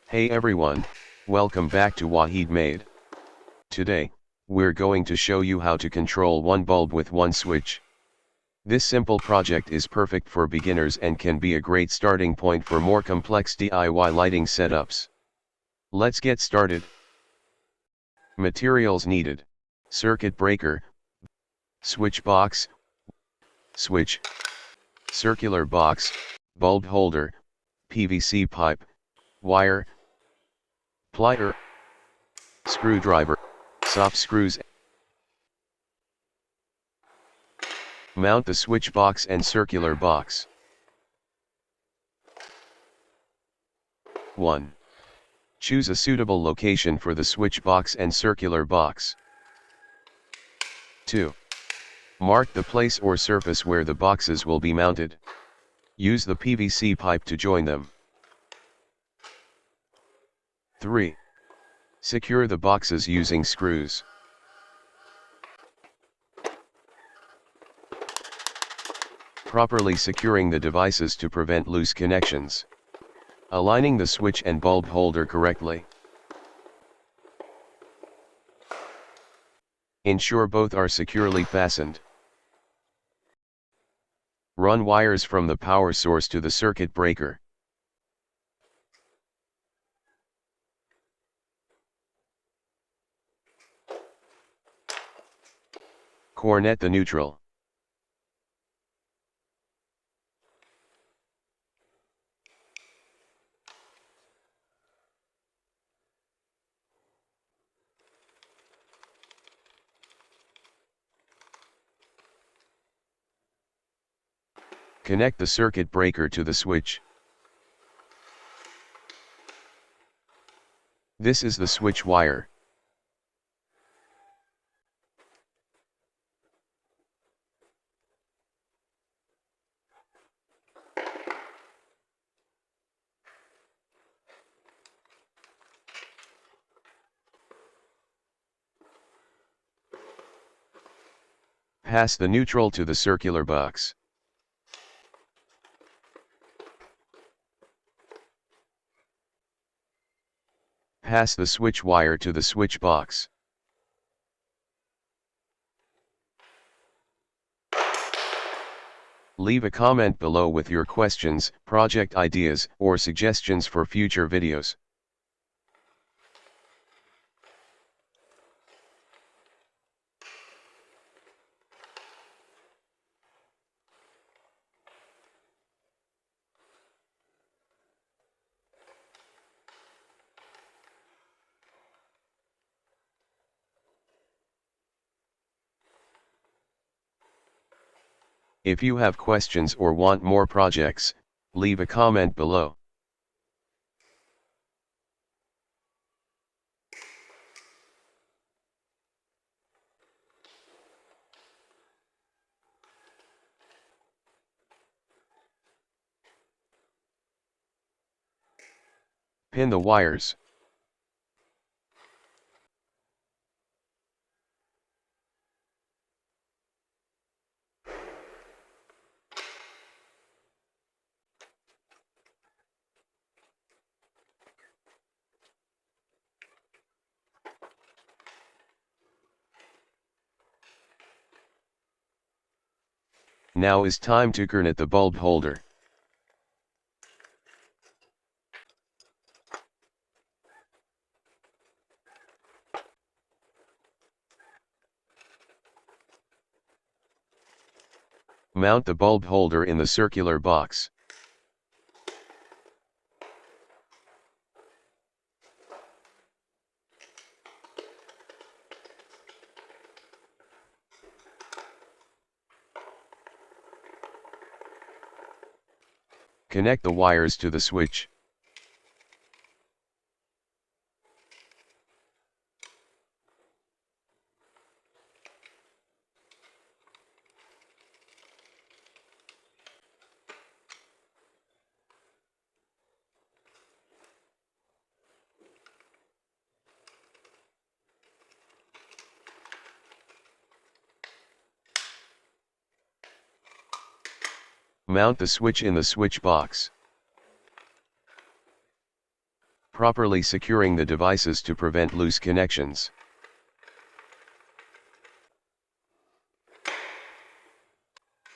Hey everyone, welcome back to Wahid Made. Today, we're going to show you how to control one bulb with one switch. This simple project is perfect for beginners and can be a great starting point for more complex DIY lighting setups. Let's get started. Materials needed: circuit breaker, switch box, switch, circular box, bulb holder, PVC pipe, wire, plier, screwdriver, soft screws. Mount the switch box and circular box. 1. Choose a suitable location for the switch box and circular box. 2. Mark the place or surface where the boxes will be mounted. Use the PVC pipe to join them. 3. Secure the boxes using screws. Properly securing the devices to prevent loose connections. Aligning the switch and bulb holder correctly. Ensure both are securely fastened. Run wires from the power source to the circuit breaker. Connect the neutral. Connect the circuit breaker to the switch. This is the switch wire. Pass the neutral to the circular box. Pass the switch wire to the switch box. Leave a comment below with your questions, project ideas, or suggestions for future videos. If you have questions or want more projects, leave a comment below. Pin the wires. Now is time to connect the bulb holder. Mount the bulb holder in the circular box. Connect the wires to the switch. Mount the switch in the switch box. properly securing the devices to prevent loose connections.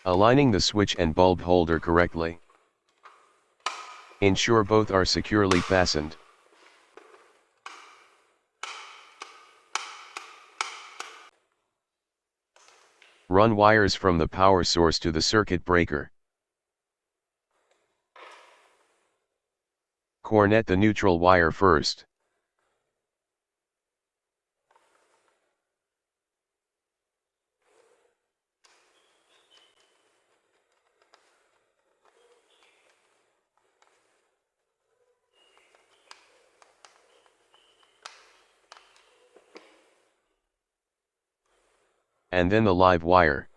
Aligning the switch and bulb holder correctly. Ensure both are securely fastened. Run wires from the power source to the circuit breaker. Connect the neutral wire first. And then the live wire.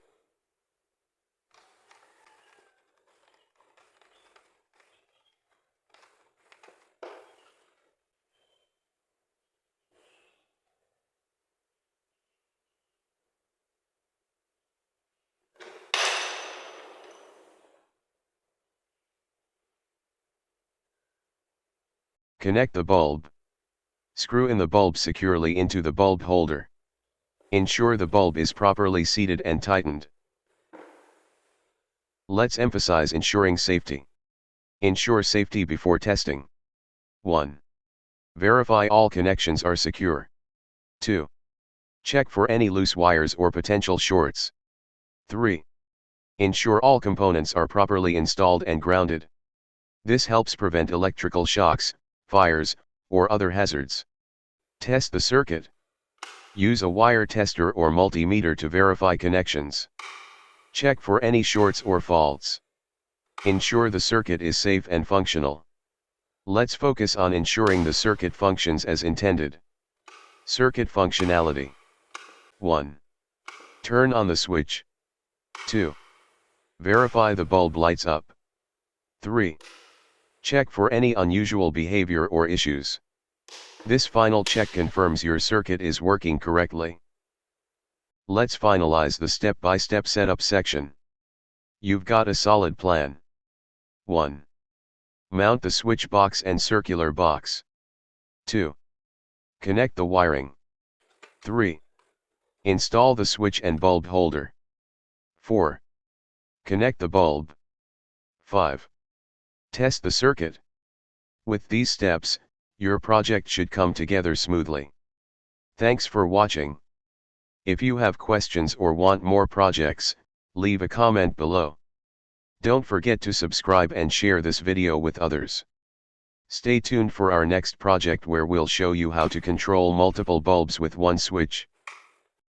Connect the bulb. Screw in the bulb securely into the bulb holder. Ensure the bulb is properly seated and tightened. Let's emphasize ensuring safety. Ensure safety before testing. 1. Verify all connections are secure. 2. Check for any loose wires or potential shorts. 3. Ensure all components are properly installed and grounded. This helps prevent electrical shocks, fires, or other hazards. Test the circuit. Use a wire tester or multimeter to verify connections. Check for any shorts or faults. Ensure the circuit is safe and functional. Let's focus on ensuring the circuit functions as intended. Circuit functionality. 1. Turn on the switch. 2. Verify the bulb lights up. 3. Check for any unusual behavior or issues. This final check confirms your circuit is working correctly. Let's finalize the step-by-step setup section. You've got a solid plan. 1. Mount the switch box and circular box. 2. Connect the wiring. 3. Install the switch and bulb holder. 4. Connect the bulb. 5. Test the circuit. With these steps, your project should come together smoothly. Thanks for watching. If you have questions or want more projects, leave a comment below. Don't forget to subscribe and share this video with others. Stay tuned for our next project where we'll show you how to control multiple bulbs with one switch.